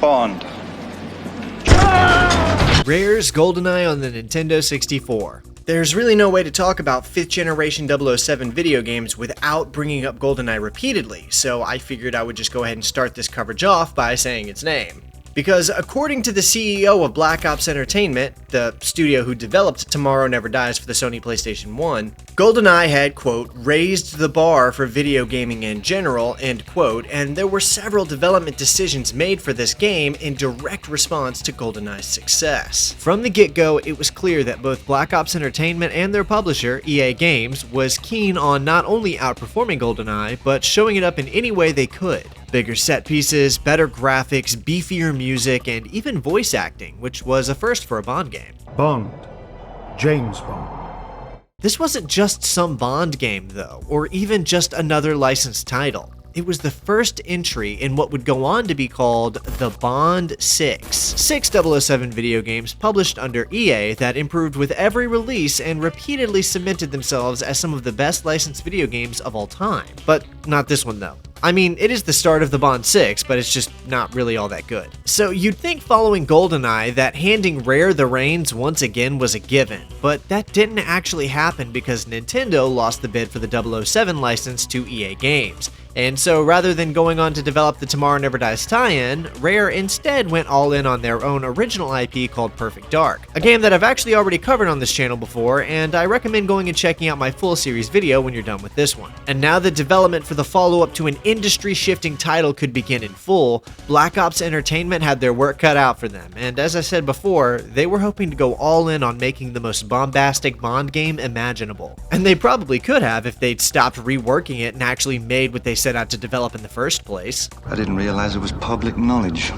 Bond. Rare's GoldenEye on the Nintendo 64. There's really no way to talk about 5th generation 007 video games without bringing up GoldenEye repeatedly, so I figured I would just go ahead and start this coverage off by saying its name. Because according to the CEO of Black Ops Entertainment, the studio who developed Tomorrow Never Dies for the Sony PlayStation 1, GoldenEye had, quote, raised the bar for video gaming in general, end quote, and there were several development decisions made for this game in direct response to GoldenEye's success. From the get-go, it was clear that both Black Ops Entertainment and their publisher, EA Games, was keen on not only outperforming GoldenEye, but showing it up in any way they could. Bigger set pieces, better graphics, beefier music, and even voice acting, which was a first for a Bond game. Bond. James Bond. This wasn't just some Bond game, though, or even just another licensed title. It was the first entry in what would go on to be called the Bond 6. 6 007 video games published under EA that improved with every release and repeatedly cemented themselves as some of the best licensed video games of all time. But not this one, though. I mean, it is the start of the Bond 6, but it's just not really all that good. So you'd think following GoldenEye that handing Rare the reins once again was a given, but that didn't actually happen because Nintendo lost the bid for the 007 license to EA Games. And so rather than going on to develop the Tomorrow Never Dies tie-in, Rare instead went all in on their own original IP called Perfect Dark, a game that I've actually already covered on this channel before, and I recommend going and checking out my full series video when you're done with this one. And now that development for the follow-up to an industry-shifting title could begin in full, Black Ops Entertainment had their work cut out for them, and as I said before, they were hoping to go all in on making the most bombastic Bond game imaginable. And they probably could have if they'd stopped reworking it and actually made what they set out to develop in the first place. I didn't realize it was public knowledge.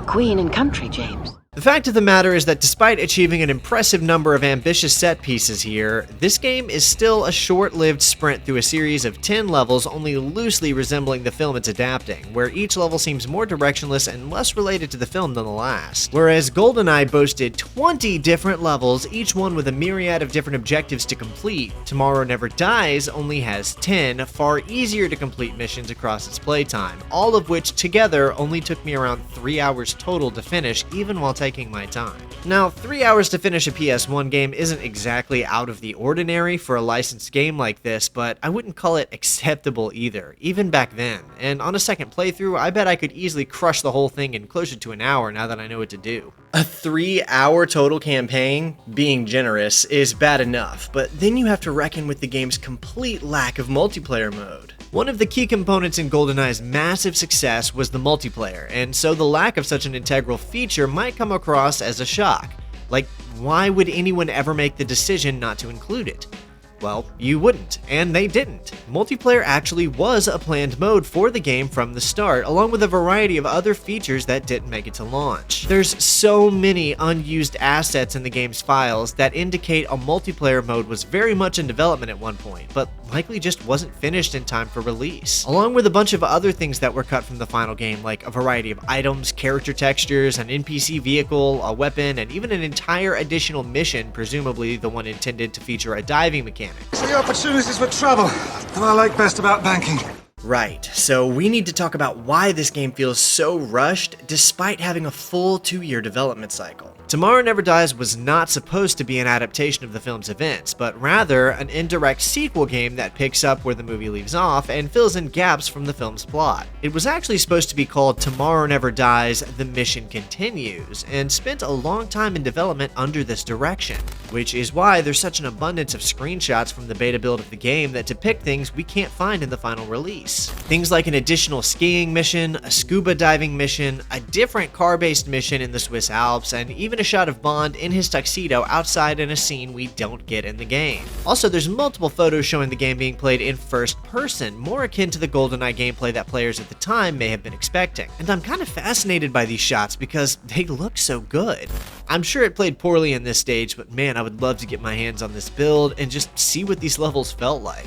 Queen and country, James. The fact of the matter is that despite achieving an impressive number of ambitious set pieces here, this game is still a short-lived sprint through a series of 10 levels only loosely resembling the film it's adapting, where each level seems more directionless and less related to the film than the last. Whereas GoldenEye boasted 20 different levels, each one with a myriad of different objectives to complete, Tomorrow Never Dies only has 10 far easier to complete missions across its playtime, all of which together only took me around 3 hours total to finish, even while taking my time. Now, 3 hours to finish a PS1 game isn't exactly out of the ordinary for a licensed game like this, but I wouldn't call it acceptable either, even back then. And on a second playthrough, I bet I could easily crush the whole thing in closer to an hour now that I know what to do. A 3-hour total campaign, being generous, is bad enough, but then you have to reckon with the game's complete lack of multiplayer mode. One of the key components in GoldenEye's massive success was the multiplayer, and so the lack of such an integral feature might come across as a shock. Like, why would anyone ever make the decision not to include it? Well, you wouldn't, and they didn't. Multiplayer actually was a planned mode for the game from the start, along with a variety of other features that didn't make it to launch. There's so many unused assets in the game's files that indicate a multiplayer mode was very much in development at one point, but likely just wasn't finished in time for release. Along with a bunch of other things that were cut from the final game, like a variety of items, character textures, an NPC vehicle, a weapon, and even an entire additional mission, presumably the one intended to feature a diving mechanic. It's the opportunities for travel that I like best about banking. Right, so we need to talk about why this game feels so rushed despite having a full 2-year development cycle. Tomorrow Never Dies was not supposed to be an adaptation of the film's events, but rather an indirect sequel game that picks up where the movie leaves off and fills in gaps from the film's plot. It was actually supposed to be called Tomorrow Never Dies, The Mission Continues, and spent a long time in development under this direction, which is why there's such an abundance of screenshots from the beta build of the game that depict things we can't find in the final release. Things like an additional skiing mission, a scuba diving mission, a different car-based mission in the Swiss Alps, and even a shot of Bond in his tuxedo outside in a scene we don't get in the game. Also, there's multiple photos showing the game being played in first person, more akin to the GoldenEye gameplay that players at the time may have been expecting. And I'm kind of fascinated by these shots because they look so good. I'm sure it played poorly in this stage, but man, I would love to get my hands on this build and just see what these levels felt like.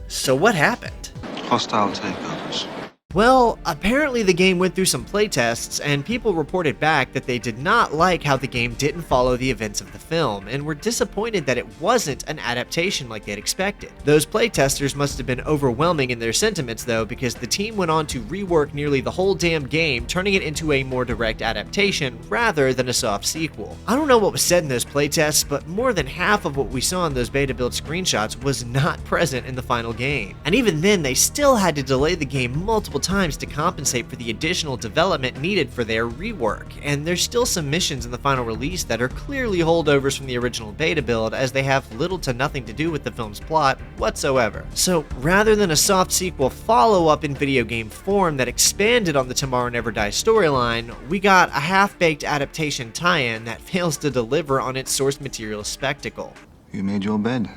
So what happened? Hostile takeovers. Well, apparently the game went through some playtests, and people reported back that they did not like how the game didn't follow the events of the film, and were disappointed that it wasn't an adaptation like they'd expected. Those playtesters must have been overwhelming in their sentiments though, because the team went on to rework nearly the whole damn game, turning it into a more direct adaptation rather than a soft sequel. I don't know what was said in those playtests, but more than half of what we saw in those beta build screenshots was not present in the final game. And even then, they still had to delay the game multiple times to compensate for the additional development needed for their rework, and there's still some missions in the final release that are clearly holdovers from the original beta build, as they have little to nothing to do with the film's plot whatsoever. So rather than a soft sequel follow-up in video game form that expanded on the Tomorrow Never Dies storyline, we got a half-baked adaptation tie-in that fails to deliver on its source material spectacle. You made your bed.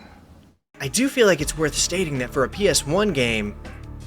I do feel like it's worth stating that for a PS1 game,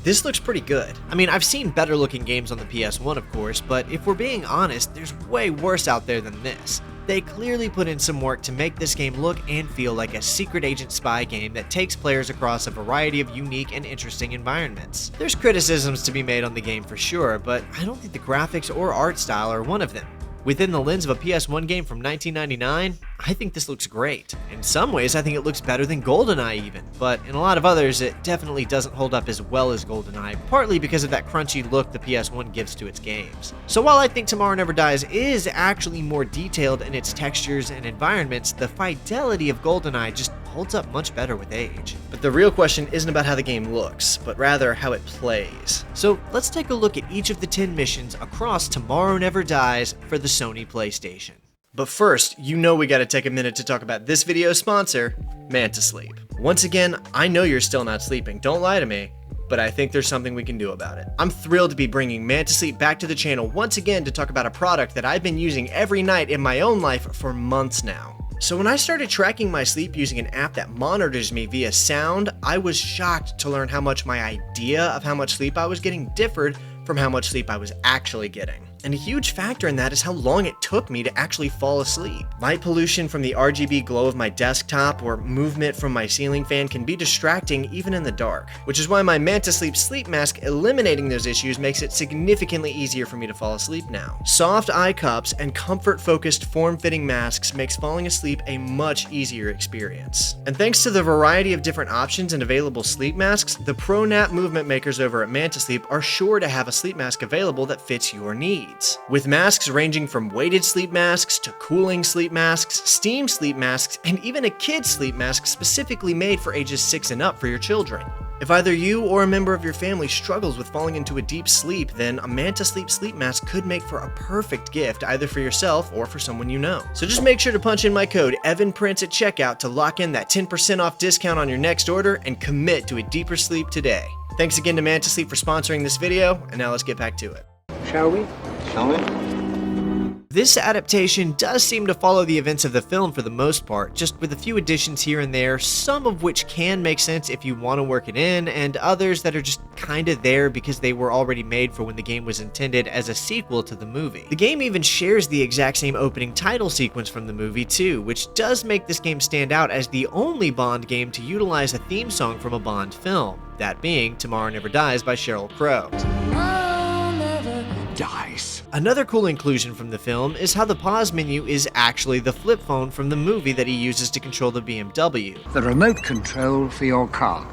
this looks pretty good. I mean, I've seen better looking games on the PS1 of course, but if we're being honest, there's way worse out there than this. They clearly put in some work to make this game look and feel like a secret agent spy game that takes players across a variety of unique and interesting environments. There's criticisms to be made on the game for sure, but I don't think the graphics or art style are one of them. Within the lens of a PS1 game from 1999, I think this looks great. In some ways, I think it looks better than GoldenEye even, but in a lot of others, it definitely doesn't hold up as well as GoldenEye, partly because of that crunchy look the PS1 gives to its games. So while I think Tomorrow Never Dies is actually more detailed in its textures and environments, the fidelity of GoldenEye just holds up much better with age. But the real question isn't about how the game looks, but rather how it plays. So let's take a look at each of the 10 missions across Tomorrow Never Dies for the Sony PlayStation. But first, you know we gotta take a minute to talk about this video's sponsor, Manta Sleep. Once again, I know you're still not sleeping, don't lie to me, but I think there's something we can do about it. I'm thrilled to be bringing Manta Sleep back to the channel once again to talk about a product that I've been using every night in my own life for months now. So when I started tracking my sleep using an app that monitors me via sound, I was shocked to learn how much my idea of how much sleep I was getting differed from how much sleep I was actually getting. And a huge factor in that is how long it took me to actually fall asleep. Light pollution from the RGB glow of my desktop or movement from my ceiling fan can be distracting even in the dark, which is why my Manta Sleep sleep mask eliminating those issues makes it significantly easier for me to fall asleep now. Soft eye cups and comfort-focused form-fitting masks makes falling asleep a much easier experience. And thanks to the variety of different options and available sleep masks, the pro nap movement makers over at Manta Sleep are sure to have a sleep mask available that fits your needs. With masks ranging from weighted sleep masks to cooling sleep masks, steam sleep masks, and even a kid's sleep mask specifically made for ages 6 and up for your children. If either you or a member of your family struggles with falling into a deep sleep, then a Manta Sleep sleep mask could make for a perfect gift either for yourself or for someone you know. So just make sure to punch in my code EvanPrince at checkout to lock in that 10% off discount on your next order and commit to a deeper sleep today. Thanks again to Manta Sleep for sponsoring this video, and now let's get back to it. Shall we? Shall we? This adaptation does seem to follow the events of the film for the most part, just with a few additions here and there, some of which can make sense if you want to work it in, and others that are just kinda there because they were already made for when the game was intended as a sequel to the movie. The game even shares the exact same opening title sequence from the movie too, which does make this game stand out as the only Bond game to utilize a theme song from a Bond film, that being Tomorrow Never Dies by Sheryl Crow. Dice. Another cool inclusion from the film is how the pause menu is actually the flip phone from the movie that he uses to control the BMW. The remote control for your car.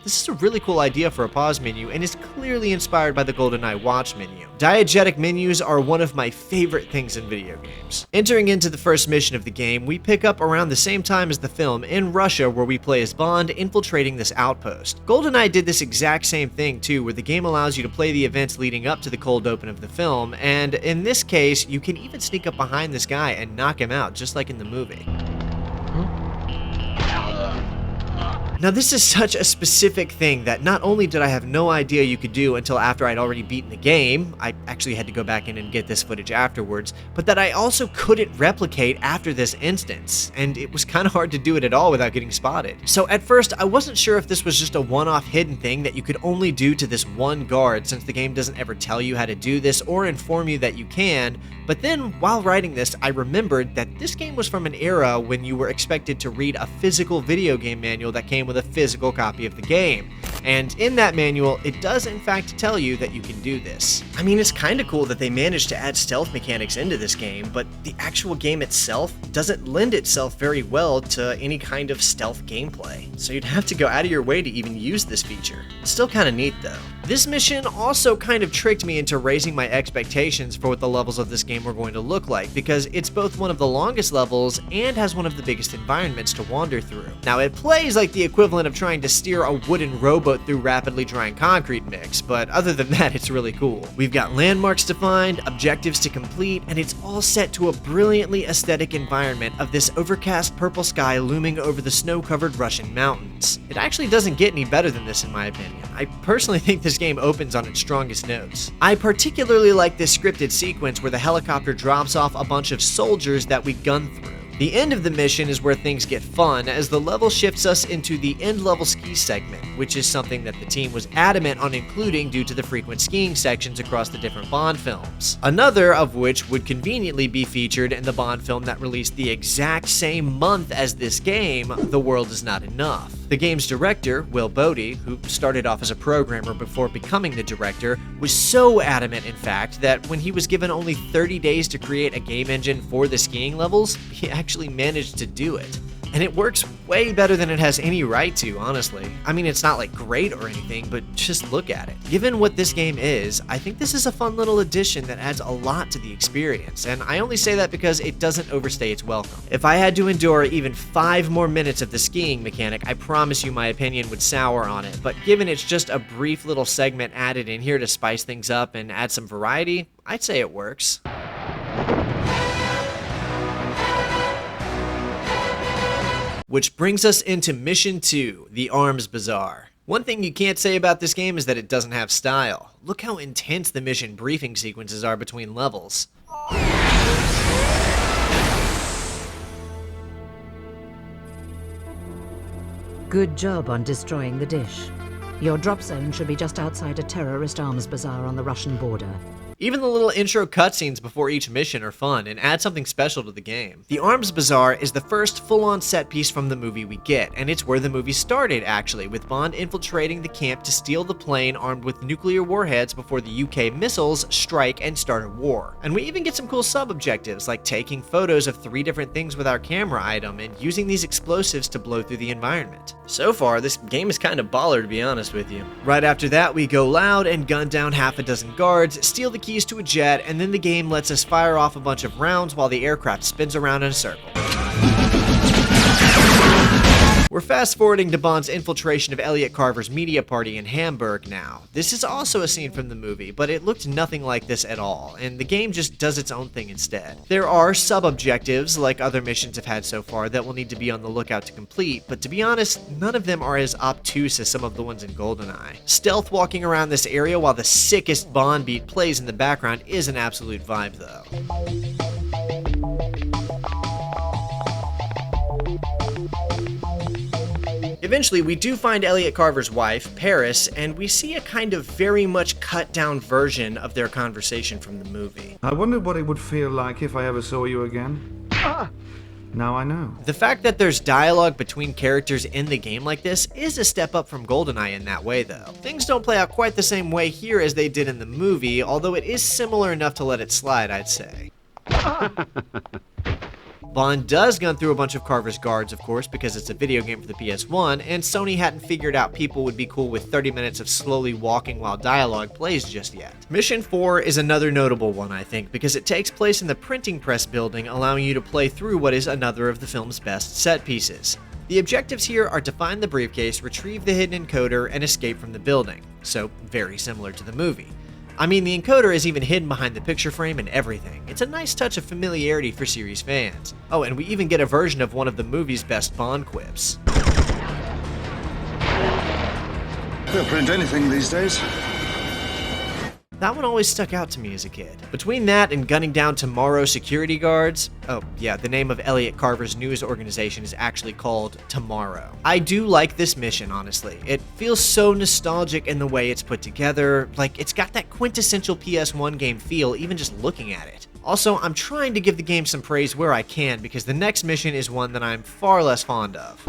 This is a really cool idea for a pause menu and is clearly inspired by the GoldenEye watch menu. Diegetic menus are one of my favorite things in video games. Entering into the first mission of the game, we pick up around the same time as the film in Russia, where we play as Bond infiltrating this outpost. GoldenEye did this exact same thing too, where the game allows you to play the events leading up to the cold open of the film, and in this case, you can even sneak up behind this guy and knock him out, just like in the movie. Now this is such a specific thing that not only did I have no idea you could do until after I'd already beaten the game, I actually had to go back in and get this footage afterwards, but that I also couldn't replicate after this instance, and it was kind of hard to do it at all without getting spotted. So at first, I wasn't sure if this was just a one-off hidden thing that you could only do to this one guard, since the game doesn't ever tell you how to do this or inform you that you can, but then while writing this, I remembered that this game was from an era when you were expected to read a physical video game manual that came with a physical copy of the game. And in that manual, it does in fact tell you that you can do this. I mean, it's kinda cool that they managed to add stealth mechanics into this game, but the actual game itself doesn't lend itself very well to any kind of stealth gameplay. So you'd have to go out of your way to even use this feature. It's still kinda neat though. This mission also kind of tricked me into raising my expectations for what the levels of this game were going to look like, because it's both one of the longest levels and has one of the biggest environments to wander through. Now, it plays like the equivalent of trying to steer a wooden rowboat through rapidly drying concrete mix, but other than that, it's really cool. We've got landmarks to find, objectives to complete, and it's all set to a brilliantly aesthetic environment of this overcast purple sky looming over the snow-covered Russian mountains. It actually doesn't get any better than this in my opinion. I personally think this game opens on its strongest notes. I particularly like this scripted sequence where the helicopter drops off a bunch of soldiers that we gun through. The end of the mission is where things get fun, as the level shifts us into the end-level ski segment, which is something that the team was adamant on including due to the frequent skiing sections across the different Bond films. Another of which would conveniently be featured in the Bond film that released the exact same month as this game, The World Is Not Enough. The game's director, Will Bodie, who started off as a programmer before becoming the director, was so adamant, in fact, that when he was given only 30 days to create a game engine for the skiing levels, he actually managed to do it. And it works way better than it has any right to, honestly. I mean, it's not like great or anything, but just look at it. Given what this game is, I think this is a fun little addition that adds a lot to the experience, and I only say that because it doesn't overstay its welcome. If I had to endure even 5 more minutes of the skiing mechanic, I promise you my opinion would sour on it, but given it's just a brief little segment added in here to spice things up and add some variety, I'd say it works. Which brings us into Mission 2, the Arms Bazaar. One thing you can't say about this game is that it doesn't have style. Look how intense the mission briefing sequences are between levels. Good job on destroying the dish. Your drop zone should be just outside a terrorist arms bazaar on the Russian border. Even the little intro cutscenes before each mission are fun and add something special to the game. The Arms Bazaar is the first full-on set piece from the movie we get, and it's where the movie started actually, with Bond infiltrating the camp to steal the plane armed with nuclear warheads before the UK missiles strike and start a war. And we even get some cool sub-objectives, like taking photos of 3 different things with our camera item and using these explosives to blow through the environment. So far, this game is kind of baller, to be honest with you. Right after that, we go loud and gun down half a dozen guards, steal the keys to a jet, and then the game lets us fire off a bunch of rounds while the aircraft spins around in a circle. We're fast forwarding to Bond's infiltration of Elliot Carver's media party in Hamburg now. This is also a scene from the movie, but it looked nothing like this at all, and the game just does its own thing instead. There are sub-objectives, like other missions have had so far, that we'll need to be on the lookout to complete, but to be honest, none of them are as obtuse as some of the ones in GoldenEye. Stealth walking around this area while the sickest Bond beat plays in the background is an absolute vibe though. Eventually, we do find Elliot Carver's wife, Paris, and we see a kind of very much cut-down version of their conversation from the movie. I wondered what it would feel like if I ever saw you again. Now I know. The fact that there's dialogue between characters in the game like this is a step up from GoldenEye in that way, though. Things don't play out quite the same way here as they did in the movie, although it is similar enough to let it slide, I'd say. Bond does gun through a bunch of Carver's guards, of course, because it's a video game for the PS1, and Sony hadn't figured out people would be cool with 30 minutes of slowly walking while dialogue plays just yet. Mission 4 is another notable one, I think, because it takes place in the printing press building, allowing you to play through what is another of the film's best set pieces. The objectives here are to find the briefcase, retrieve the hidden encoder, and escape from the building, so very similar to the movie. I mean, the encoder is even hidden behind the picture frame and everything. It's a nice touch of familiarity for series fans. Oh, and we even get a version of one of the movie's best Bond quips. They'll print anything these days. That one always stuck out to me as a kid. Between that and gunning down Tomorrow security guards, oh yeah, the name of Elliot Carver's news organization is actually called Tomorrow. I do like this mission, honestly. It feels so nostalgic in the way it's put together, like it's got that quintessential PS1 game feel even just looking at it. Also, I'm trying to give the game some praise where I can because the next mission is one that I'm far less fond of.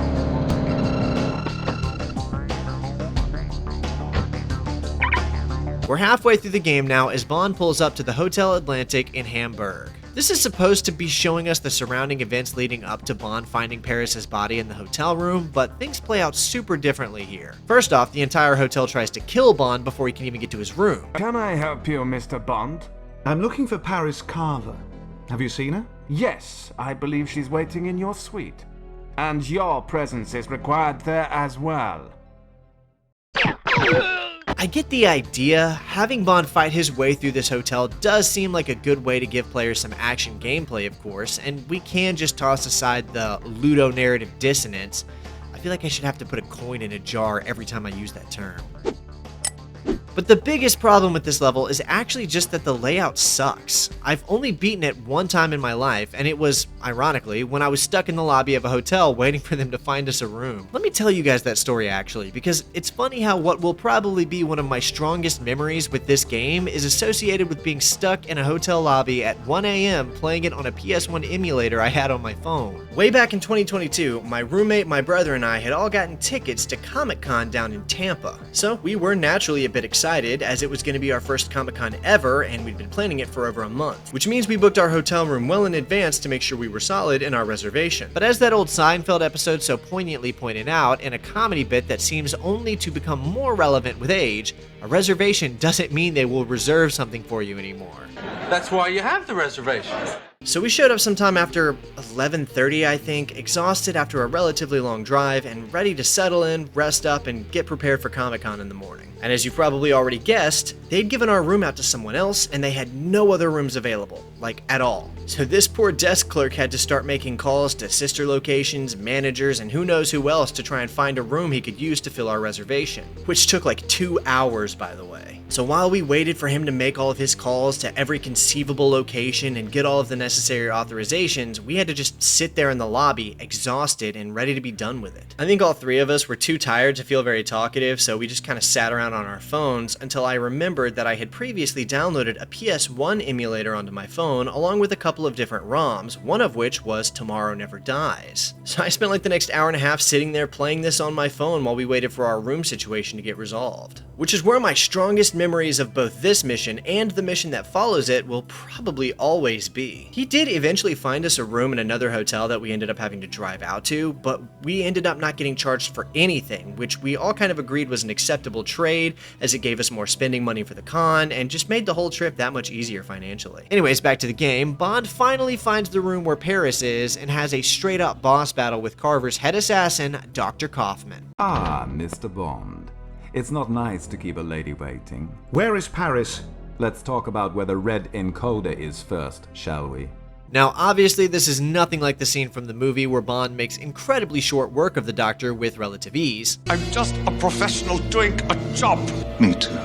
We're halfway through the game now as Bond pulls up to the Hotel Atlantic in Hamburg. This is supposed to be showing us the surrounding events leading up to Bond finding Paris's body in the hotel room, but things play out super differently here. First off, the entire hotel tries to kill Bond before he can even get to his room. Can I help you, Mr. Bond? I'm looking for Paris Carver. Have you seen her? Yes, I believe she's waiting in your suite. And your presence is required there as well. I get the idea. Having Bond fight his way through this hotel does seem like a good way to give players some action gameplay, of course, and we can just toss aside the ludonarrative dissonance. I feel like I should have to put a coin in a jar every time I use that term. But the biggest problem with this level is actually just that the layout sucks. I've only beaten it one time in my life, and it was, ironically, when I was stuck in the lobby of a hotel waiting for them to find us a room. Let me tell you guys that story actually, because it's funny how what will probably be one of my strongest memories with this game is associated with being stuck in a hotel lobby at 1 a.m. playing it on a PS1 emulator I had on my phone. Way back in 2022, my roommate, my brother, and I had all gotten tickets to Comic-Con down in Tampa. So we were naturally a bit excited as it was going to be our first Comic-Con ever, and we'd been planning it for over a month, which means we booked our hotel room well in advance to make sure we were solid in our reservation. But as that old Seinfeld episode so poignantly pointed out, in a comedy bit that seems only to become more relevant with age, a reservation doesn't mean they will reserve something for you anymore. That's why you have the reservation. So we showed up sometime after 11:30, I think, exhausted after a relatively long drive and ready to settle in, rest up, and get prepared for Comic-Con in the morning. And as you probably already guessed, they'd given our room out to someone else and they had no other rooms available, like at all. So this poor desk clerk had to start making calls to sister locations, managers, and who knows who else to try and find a room he could use to fill our reservation, which took like 2 hours, by the way. So while we waited for him to make all of his calls to every conceivable location and get all of the necessary authorizations, we had to just sit there in the lobby, exhausted and ready to be done with it. I think all three of us were too tired to feel very talkative, so we just kind of sat around on our phones until I remembered that I had previously downloaded a PS1 emulator onto my phone along with a couple of different ROMs, one of which was Tomorrow Never Dies. So I spent like the next hour and a half sitting there playing this on my phone while we waited for our room situation to get resolved. Which is where my strongest memories of both this mission and the mission that follows it will probably always be. He did eventually find us a room in another hotel that we ended up having to drive out to, but we ended up not getting charged for anything, which we all kind of agreed was an acceptable trade as it gave us more spending money for the con and just made the whole trip that much easier financially. Anyways, back to the game, Bond finally finds the room where Paris is and has a straight up boss battle with Carver's head assassin, Dr. Kaufman. Ah, Mr. Bond. It's not nice to keep a lady waiting. Where is Paris? Let's talk about where the red encoder is first, shall we? Now, obviously, this is nothing like the scene from the movie where Bond makes incredibly short work of the Doctor with relative ease. I'm just a professional doing a job. Me too.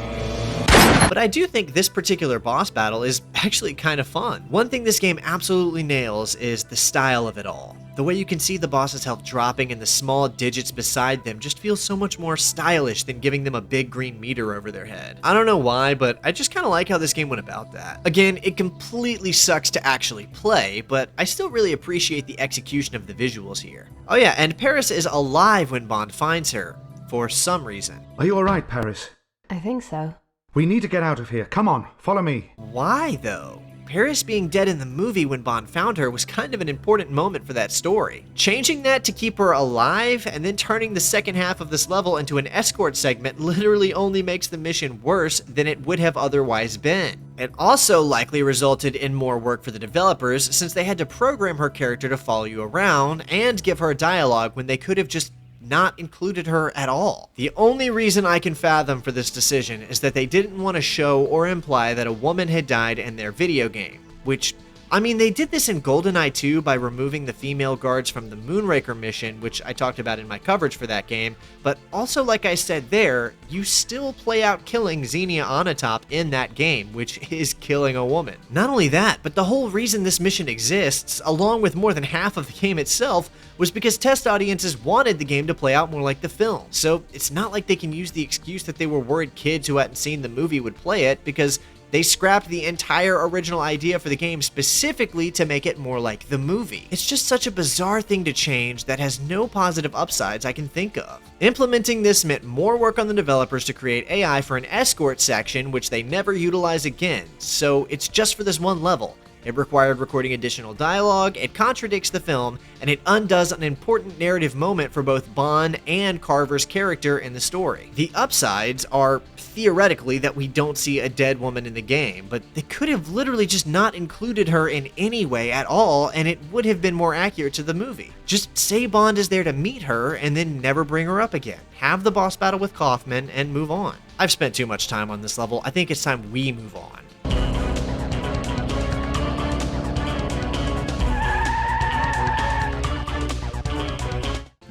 But I do think this particular boss battle is actually kind of fun. One thing this game absolutely nails is the style of it all. The way you can see the boss's health dropping and the small digits beside them just feels so much more stylish than giving them a big green meter over their head. I don't know why, but I just kind of like how this game went about that. Again, it completely sucks to actually play, but I still really appreciate the execution of the visuals here. Oh yeah, and Paris is alive when Bond finds her, for some reason. Are you alright, Paris? I think so. We need to get out of here. Come on, follow me. Why, though? Paris being dead in the movie when Bond found her was kind of an important moment for that story. Changing that to keep her alive and then turning the second half of this level into an escort segment literally only makes the mission worse than it would have otherwise been. It also likely resulted in more work for the developers since they had to program her character to follow you around and give her dialogue when they could have just not included her at all. The only reason I can fathom for this decision is that they didn't want to show or imply that a woman had died in their video game, which, I mean, they did this in GoldenEye 2 by removing the female guards from the Moonraker mission, which I talked about in my coverage for that game, but also, like I said there, you still play out killing Xenia Onatop in that game, which is killing a woman. Not only that, but the whole reason this mission exists, along with more than half of the game itself, was because test audiences wanted the game to play out more like the film. So it's not like they can use the excuse that they were worried kids who hadn't seen the movie would play it, because They scrapped the entire original idea for the game specifically to make it more like the movie. It's just such a bizarre thing to change that has no positive upsides I can think of. Implementing this meant more work on the developers to create AI for an escort section, which they never utilize again, so it's just for this one level. It required recording additional dialogue, it contradicts the film, and it undoes an important narrative moment for both Bond and Carver's character in the story. The upsides are, theoretically, that we don't see a dead woman in the game, but they could have literally just not included her in any way at all, and it would have been more accurate to the movie. Just say Bond is there to meet her, and then never bring her up again. Have the boss battle with Kaufman, and move on. I've spent too much time on this level, I think it's time we move on.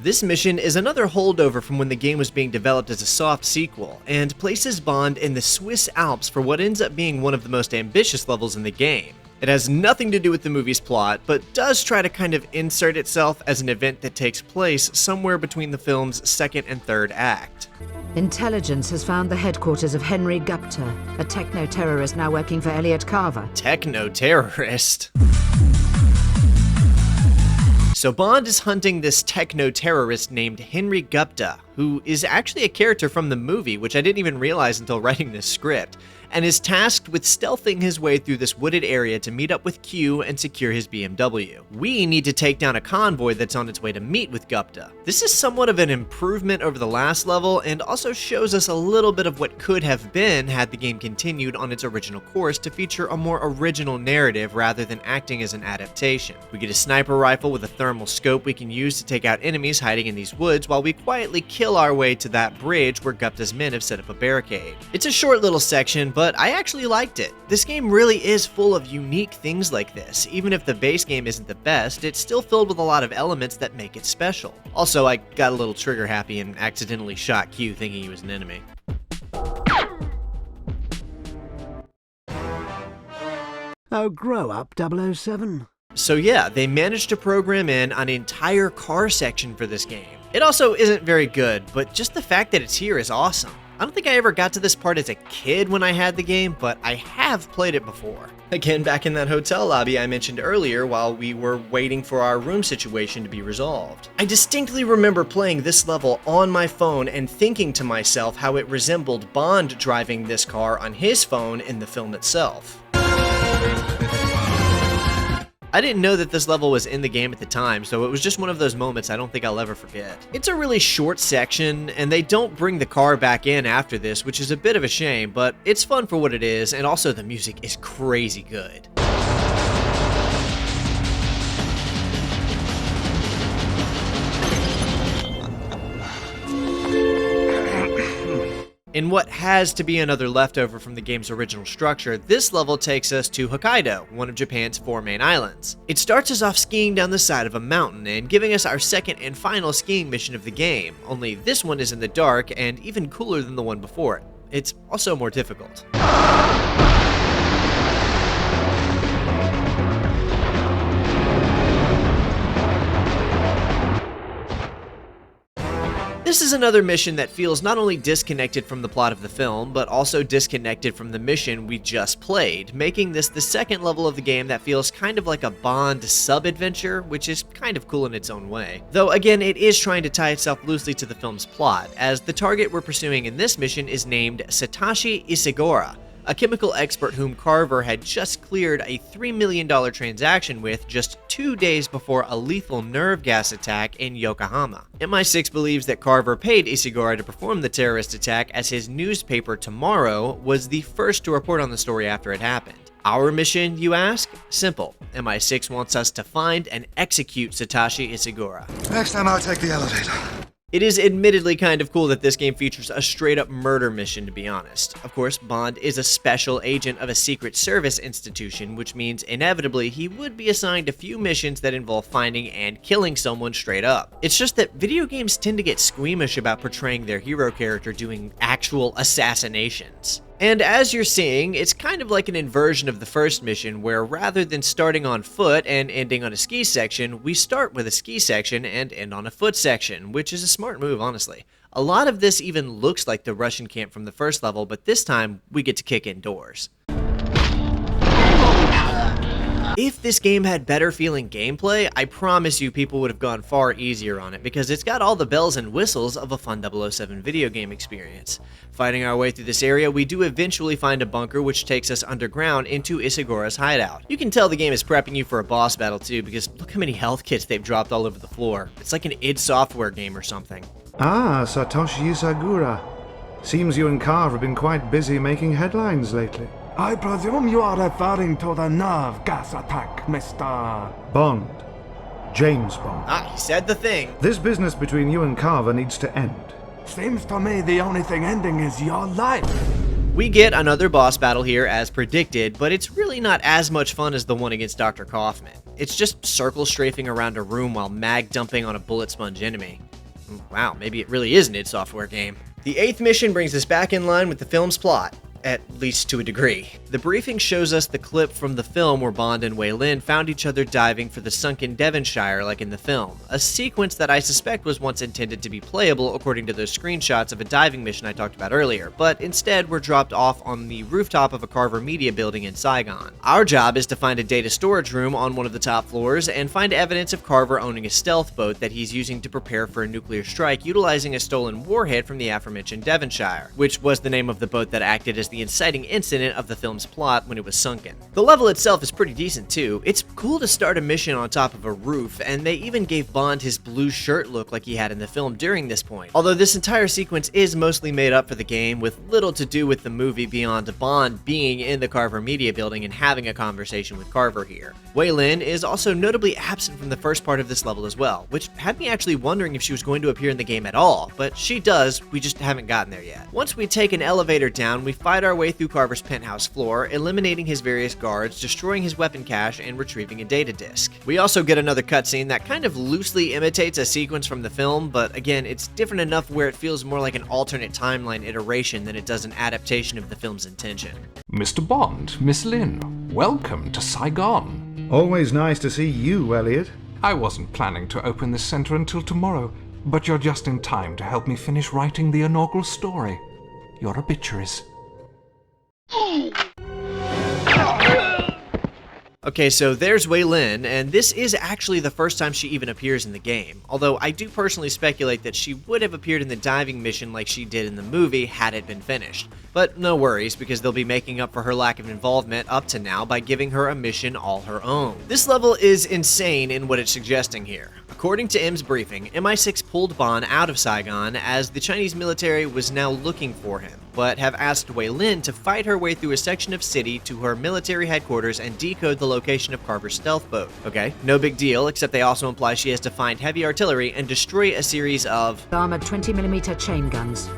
This mission is another holdover from when the game was being developed as a soft sequel, and places Bond in the Swiss Alps for what ends up being one of the most ambitious levels in the game. It has nothing to do with the movie's plot, but does try to kind of insert itself as an event that takes place somewhere between the film's second and third act. Intelligence has found the headquarters of Henry Gupta, a techno-terrorist now working for Elliot Carver. Techno-terrorist? So Bond is hunting this techno-terrorist named Henry Gupta, who is actually a character from the movie, which I didn't even realize until writing this script, and is tasked with stealthing his way through this wooded area to meet up with Q and secure his BMW. We need to take down a convoy that's on its way to meet with Gupta. This is somewhat of an improvement over the last level, and also shows us a little bit of what could have been had the game continued on its original course to feature a more original narrative rather than acting as an adaptation. We get a sniper rifle with a thermal scope we can use to take out enemies hiding in these woods while we quietly kill our way to that bridge where Gupta's men have set up a barricade. It's a short little section, but I actually liked it. This game really is full of unique things like this. Even if the base game isn't the best, it's still filled with a lot of elements that make it special. Also, I got a little trigger happy and accidentally shot Q thinking he was an enemy. Oh, grow up, 007. So yeah, they managed to program in an entire car section for this game. It also isn't very good, but just the fact that it's here is awesome. I don't think I ever got to this part as a kid when I had the game, but I have played it before. Again, back in that hotel lobby I mentioned earlier while we were waiting for our room situation to be resolved. I distinctly remember playing this level on my phone and thinking to myself how it resembled Bond driving this car on his phone in the film itself. I didn't know that this level was in the game at the time, so it was just one of those moments I don't think I'll ever forget. It's a really short section, and they don't bring the car back in after this, which is a bit of a shame, but it's fun for what it is, and also the music is crazy good. In what has to be another leftover from the game's original structure, this level takes us to Hokkaido, one of Japan's 4 main islands. It starts us off skiing down the side of a mountain and giving us our second and final skiing mission of the game, only this one is in the dark and even cooler than the one before it. It's also more difficult. This is another mission that feels not only disconnected from the plot of the film, but also disconnected from the mission we just played, making this the second level of the game that feels kind of like a Bond sub-adventure, which is kind of cool in its own way. Though again, it is trying to tie itself loosely to the film's plot, as the target we're pursuing in this mission is named Satoshi Ishiguro, a chemical expert whom Carver had just cleared a $3 million transaction with just 2 days before a lethal nerve gas attack in Yokohama. MI6 believes that Carver paid Ishiguro to perform the terrorist attack, as his newspaper Tomorrow was the first to report on the story after it happened. Our mission, you ask? Simple. MI6 wants us to find and execute Satoshi Ishiguro. Next time I'll take the elevator. It is admittedly kind of cool that this game features a straight-up murder mission, to be honest. Of course, Bond is a special agent of a secret service institution, which means inevitably he would be assigned a few missions that involve finding and killing someone straight up. It's just that video games tend to get squeamish about portraying their hero character doing actual assassinations. And as you're seeing, it's kind of like an inversion of the first mission, where rather than starting on foot and ending on a ski section, we start with a ski section and end on a foot section, which is a smart move, honestly. A lot of this even looks like the Russian camp from the first level, but this time we get to kick indoors. If this game had better feeling gameplay, I promise you people would have gone far easier on it because it's got all the bells and whistles of a fun 007 video game experience. Fighting our way through this area, we do eventually find a bunker which takes us underground into Isagura's hideout. You can tell the game is prepping you for a boss battle too because look how many health kits they've dropped all over the floor. It's like an id Software game or something. Ah, Satoshi Isagura. Seems you and Carver have been quite busy making headlines lately. I presume you are referring to the nerve gas attack, Mr. Bond. James Bond. Ah, he said the thing. This business between you and Carver needs to end. Seems to me the only thing ending is your life. We get another boss battle here as predicted, but it's really not as much fun as the one against Dr. Kaufman. It's just circle strafing around a room while mag dumping on a bullet sponge enemy. Wow, maybe it really is an id Software game. The 8th mission brings us back in line with the film's plot. At least to a degree. The briefing shows us the clip from the film where Bond and Wai Lin found each other diving for the sunken Devonshire like in the film, a sequence that I suspect was once intended to be playable according to those screenshots of a diving mission I talked about earlier, but instead were dropped off on the rooftop of a Carver Media building in Saigon. Our job is to find a data storage room on one of the top floors and find evidence of Carver owning a stealth boat that he's using to prepare for a nuclear strike utilizing a stolen warhead from the aforementioned Devonshire, which was the name of the boat that acted as the inciting incident of the film's plot when it was sunken. The level itself is pretty decent too. It's cool to start a mission on top of a roof, and they even gave Bond his blue shirt look like he had in the film during this point. Although this entire sequence is mostly made up for the game, with little to do with the movie beyond Bond being in the Carver Media building and having a conversation with Carver here. Wai Lin is also notably absent from the first part of this level as well, which had me actually wondering if she was going to appear in the game at all, but she does, we just haven't gotten there yet. Once we take an elevator down, we fight our way through Carver's penthouse floor, eliminating his various guards, destroying his weapon cache, and retrieving a data disk. We also get another cutscene that kind of loosely imitates a sequence from the film, but again, it's different enough where it feels more like an alternate timeline iteration than it does an adaptation of the film's intention. Mr. Bond, Miss Lin, welcome to Saigon. Always nice to see you, Elliot. I wasn't planning to open this center until tomorrow, but you're just in time to help me finish writing the inaugural story. Your obituaries. Okay, so there's Wai Lin, and this is actually the first time she even appears in the game, although I do personally speculate that she would have appeared in the diving mission like she did in the movie had it been finished. But no worries, because they'll be making up for her lack of involvement up to now by giving her a mission all her own. This level is insane in what it's suggesting here. According to M's briefing, MI6 pulled Bond out of Saigon as the Chinese military was now looking for him, but have asked Wai Lin to fight her way through a section of city to her military headquarters and decode the location of Carver's stealth boat. Okay, no big deal, except they also imply she has to find heavy artillery and destroy a series of armored 20mm chain guns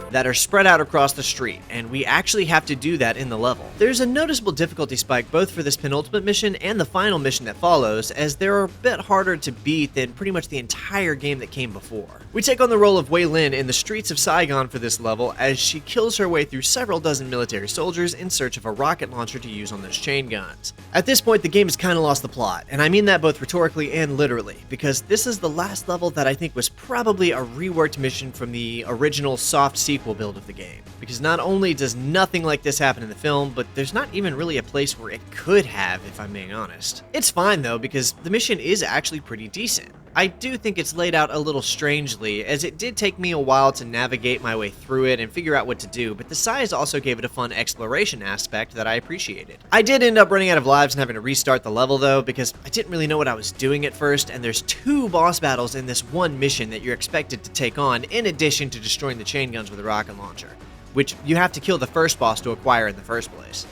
that are spread out across the street, and we actually have to do that in the level. There's a noticeable difficulty spike both for this penultimate mission and the final mission that follows, as they're a bit harder to beat than pretty much the entire game that came before. We take on the role of Wai Lin in the streets of Saigon for this level as she kills her way through several dozen military soldiers in search of a rocket launcher to use on those chain guns. At this point, the game has kind of lost the plot, and I mean that both rhetorically and literally, because this is the last level that I think was probably a reworked mission from the original soft sequel build of the game, because not only does nothing like this happen in the film, but there's not even really a place where it could have, if I'm being honest. It's fine though, because the mission is actually pretty decent. I do think it's laid out a little strangely, as it did take me a while to navigate my way through it and figure out what to do, but the size also gave it a fun exploration aspect that I appreciated. I did end up running out of lives and having to restart the level though, because I didn't really know what I was doing at first, and there's 2 boss battles in this one mission that you're expected to take on, in addition to destroying the chain guns with a rocket launcher, which you have to kill the first boss to acquire in the first place.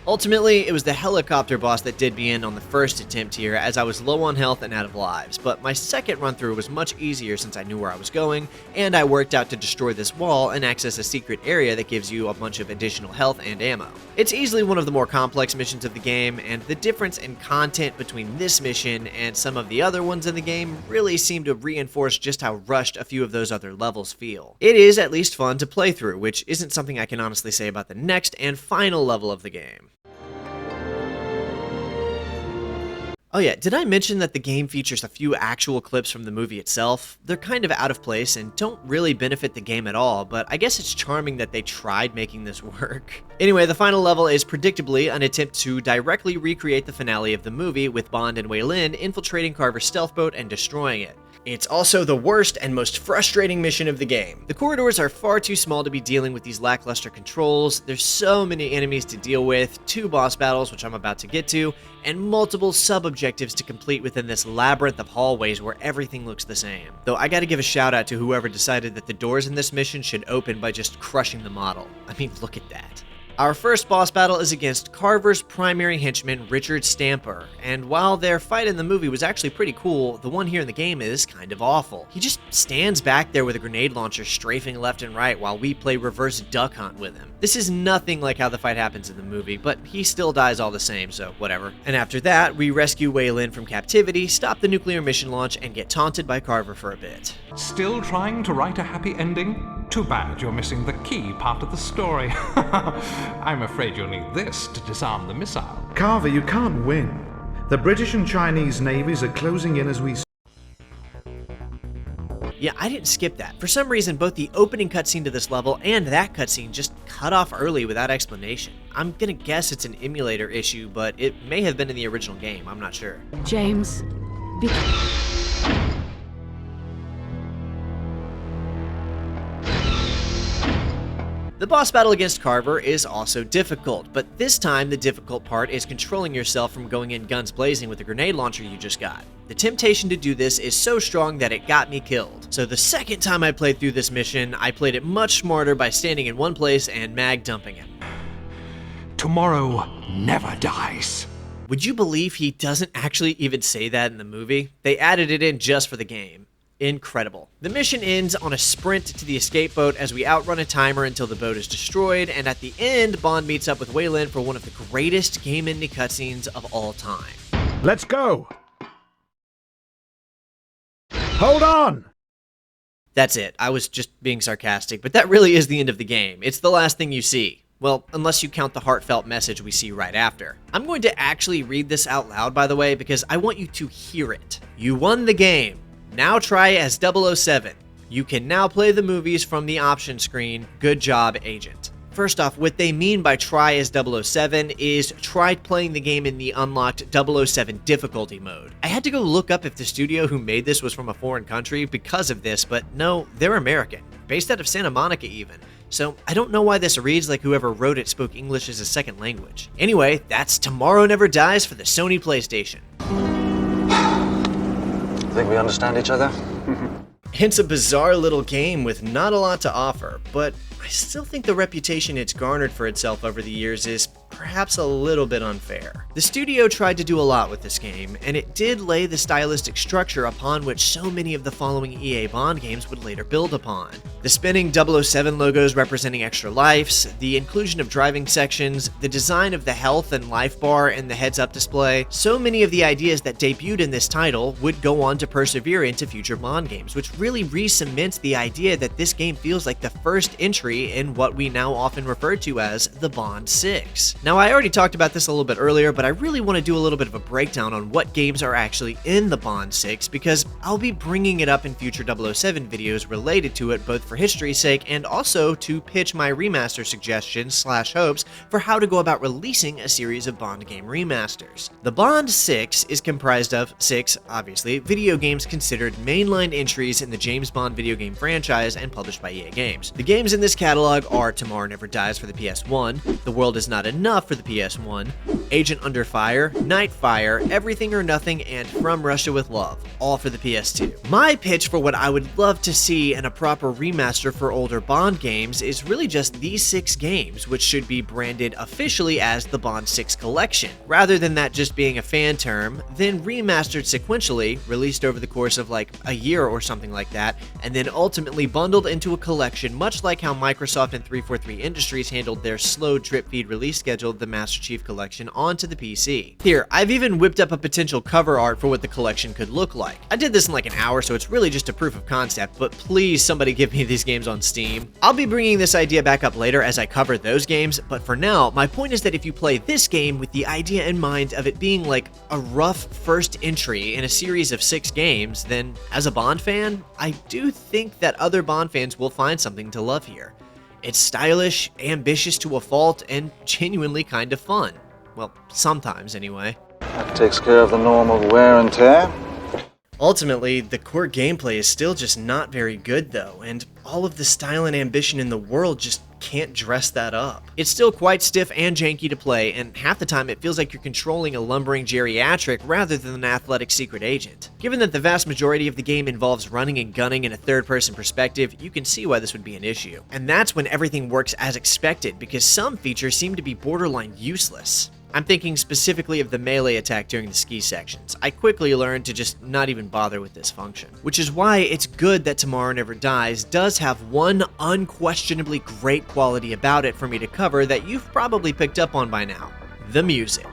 Ultimately, it was the helicopter boss that did me in on the first attempt here, as I was low on health and out of lives, but my second run through was much easier since I knew where I was going, and I worked out to destroy this wall and access a secret area that gives you a bunch of additional health and ammo. It's easily one of the more complex missions of the game, and the difference in content between this mission and some of the other ones in the game really seem to reinforce just how rushed a few of those other levels feel. It is at least fun to play through, which isn't something I can honestly say about the next and final level of the game. Oh yeah, did I mention that the game features a few actual clips from the movie itself? They're kind of out of place and don't really benefit the game at all, but I guess it's charming that they tried making this work. Anyway, the final level is predictably an attempt to directly recreate the finale of the movie, with Bond and Wai Lin infiltrating Carver's Stealthboat and destroying it. It's also the worst and most frustrating mission of the game. The corridors are far too small to be dealing with these lackluster controls, there's so many enemies to deal with, 2 boss battles, which I'm about to get to, and multiple sub-objectives to complete within this labyrinth of hallways where everything looks the same. Though I gotta give a shout out to whoever decided that the doors in this mission should open by just crushing the model. I mean, look at that. Our first boss battle is against Carver's primary henchman, Richard Stamper, and while their fight in the movie was actually pretty cool, the one here in the game is kind of awful. He just stands back there with a grenade launcher strafing left and right while we play reverse duck hunt with him. This is nothing like how the fight happens in the movie, but he still dies all the same, so whatever. And after that, we rescue Wai Lin from captivity, stop the nuclear mission launch, and get taunted by Carver for a bit. Still trying to write a happy ending? Too bad you're missing the key part of the story. I'm afraid you'll need this to disarm the missile. Carver, you can't win. The British and Chinese navies are closing in as we speak. Yeah, I didn't skip that. For some reason, both the opening cutscene to this level and that cutscene just cut off early without explanation. I'm gonna guess it's an emulator issue, but it may have been in the original game, I'm not sure. James, The boss battle against Carver is also difficult, but this time the difficult part is controlling yourself from going in guns blazing with the grenade launcher you just got. The temptation to do this is so strong that it got me killed. So the second time I played through this mission, I played it much smarter by standing in one place and mag dumping him. Tomorrow never dies. Would you believe he doesn't actually even say that in the movie? They added it in just for the game. Incredible. The mission ends on a sprint to the escape boat as we outrun a timer until the boat is destroyed, and at the end, Bond meets up with Wai Lin for one of the greatest game-ending cutscenes of all time. Let's go! Hold on! That's it. I was just being sarcastic, but that really is the end of the game. It's the last thing you see. Well, unless you count the heartfelt message we see right after. I'm going to actually read this out loud, by the way, because I want you to hear it. You won the game. Now try as 007. You can now play the movies from the option screen. Good job, Agent. First off, what they mean by try as 007 is try playing the game in the unlocked 007 difficulty mode. I had to go look up if the studio who made this was from a foreign country because of this, but no, they're American, based out of Santa Monica even. So I don't know why this reads like whoever wrote it spoke English as a second language. Anyway, that's Tomorrow Never Dies for the Sony PlayStation. Think we understand each other? It's a bizarre little game with not a lot to offer, but I still think the reputation it's garnered for itself over the years is perhaps a little bit unfair. The studio tried to do a lot with this game, and it did lay the stylistic structure upon which so many of the following EA Bond games would later build upon. The spinning 007 logos representing extra lives, the inclusion of driving sections, the design of the health and life bar and the heads-up display, so many of the ideas that debuted in this title would go on to persevere into future Bond games, which really re-cements the idea that this game feels like the first entry in what we now often refer to as the Bond 6. Now, I already talked about this a little bit earlier, but I really want to do a little bit of a breakdown on what games are actually in the Bond 6, because I'll be bringing it up in future 007 videos related to it, both for history's sake and also to pitch my remaster suggestions / hopes for how to go about releasing a series of Bond game remasters. The Bond 6 is comprised of 6, obviously, video games considered mainline entries in the James Bond video game franchise and published by EA Games. The games in this catalog are Tomorrow Never Dies for the PS1, The World Is Not Enough for the PS1, Agent Under Fire, Nightfire, Everything or Nothing, and From Russia with Love, all for the PS2. My pitch for what I would love to see in a proper remaster for older Bond games is really just these 6 games, which should be branded officially as the Bond 6 Collection, rather than that just being a fan term, then remastered sequentially, released over the course of like a year or something like that, and then ultimately bundled into a collection, much like how Microsoft and 343 Industries handled their slow drip feed release schedule titled the Master Chief Collection onto the PC. Here, I've even whipped up a potential cover art for what the collection could look like. I did this in like an hour, so it's really just a proof of concept, but please somebody give me these games on Steam. I'll be bringing this idea back up later as I cover those games, but for now, my point is that if you play this game with the idea in mind of it being like a rough first entry in a series of 6 games, then as a Bond fan, I do think that other Bond fans will find something to love here. It's stylish, ambitious to a fault, and genuinely kind of fun. Well, sometimes anyway. That takes care of the normal wear and tear. Ultimately, the core gameplay is still just not very good though, and all of the style and ambition in the world just can't dress that up. It's still quite stiff and janky to play, and half the time it feels like you're controlling a lumbering geriatric rather than an athletic secret agent. Given that the vast majority of the game involves running and gunning in a third-person perspective, you can see why this would be an issue. And that's when everything works as expected, because some features seem to be borderline useless. I'm thinking specifically of the melee attack during the ski sections. I quickly learned to just not even bother with this function. Which is why it's good that Tomorrow Never Dies does have one unquestionably great quality about it for me to cover that you've probably picked up on by now: the music.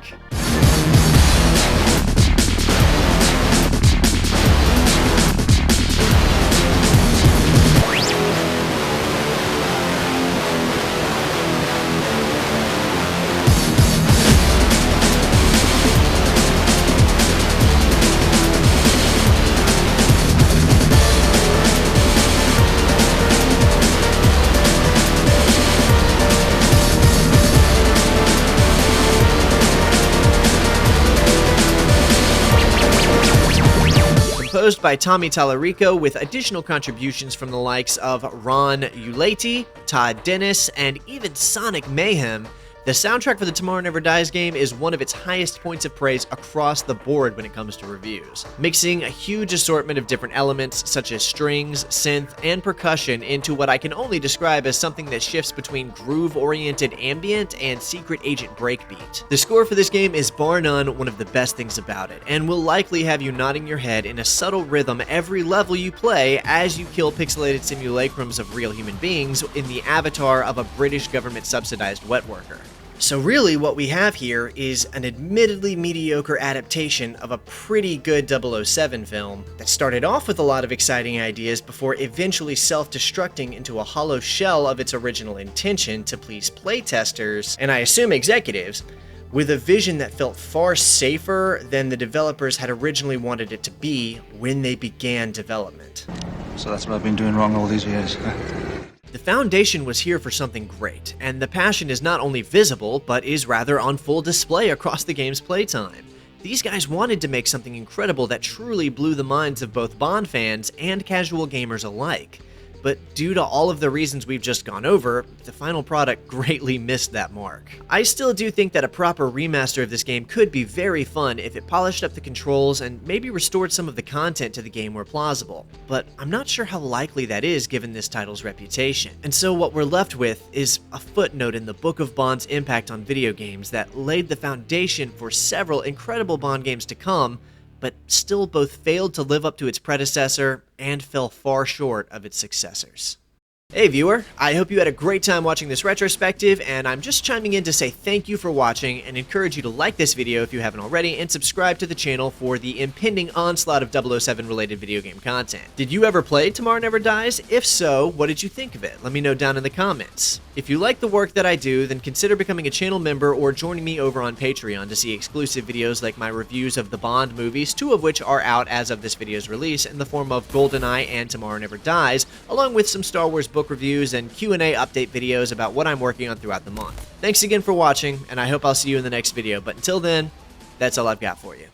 Composed by Tommy Tallarico with additional contributions from the likes of Ron Ulati, Todd Dennis, and even Sonic Mayhem, the soundtrack for the Tomorrow Never Dies game is one of its highest points of praise across the board when it comes to reviews, mixing a huge assortment of different elements such as strings, synth, and percussion into what I can only describe as something that shifts between groove-oriented ambient and secret agent breakbeat. The score for this game is bar none one of the best things about it, and will likely have you nodding your head in a subtle rhythm every level you play as you kill pixelated simulacrums of real human beings in the avatar of a British government-subsidized wet worker. So really what we have here is an admittedly mediocre adaptation of a pretty good 007 film that started off with a lot of exciting ideas before eventually self-destructing into a hollow shell of its original intention to please playtesters, and I assume executives, with a vision that felt far safer than the developers had originally wanted it to be when they began development. So that's what I've been doing wrong all these years. The foundation was here for something great, and the passion is not only visible, but is rather on full display across the game's playtime. These guys wanted to make something incredible that truly blew the minds of both Bond fans and casual gamers alike. But due to all of the reasons we've just gone over, the final product greatly missed that mark. I still do think that a proper remaster of this game could be very fun if it polished up the controls and maybe restored some of the content to the game where plausible, but I'm not sure how likely that is given this title's reputation. And so what we're left with is a footnote in the Book of Bond's impact on video games that laid the foundation for several incredible Bond games to come, but still both failed to live up to its predecessor and fell far short of its successors. Hey viewer, I hope you had a great time watching this retrospective, and I'm just chiming in to say thank you for watching and encourage you to like this video if you haven't already and subscribe to the channel for the impending onslaught of 007 related video game content. Did you ever play Tomorrow Never Dies? If so, what did you think of it? Let me know down in the comments. If you like the work that I do, then consider becoming a channel member or joining me over on Patreon to see exclusive videos like my reviews of the Bond movies, 2 of which are out as of this video's release in the form of GoldenEye and Tomorrow Never Dies, along with some Star Wars book reviews and Q&A update videos about what I'm working on throughout the month. Thanks again for watching, and I hope I'll see you in the next video, but until then, that's all I've got for you.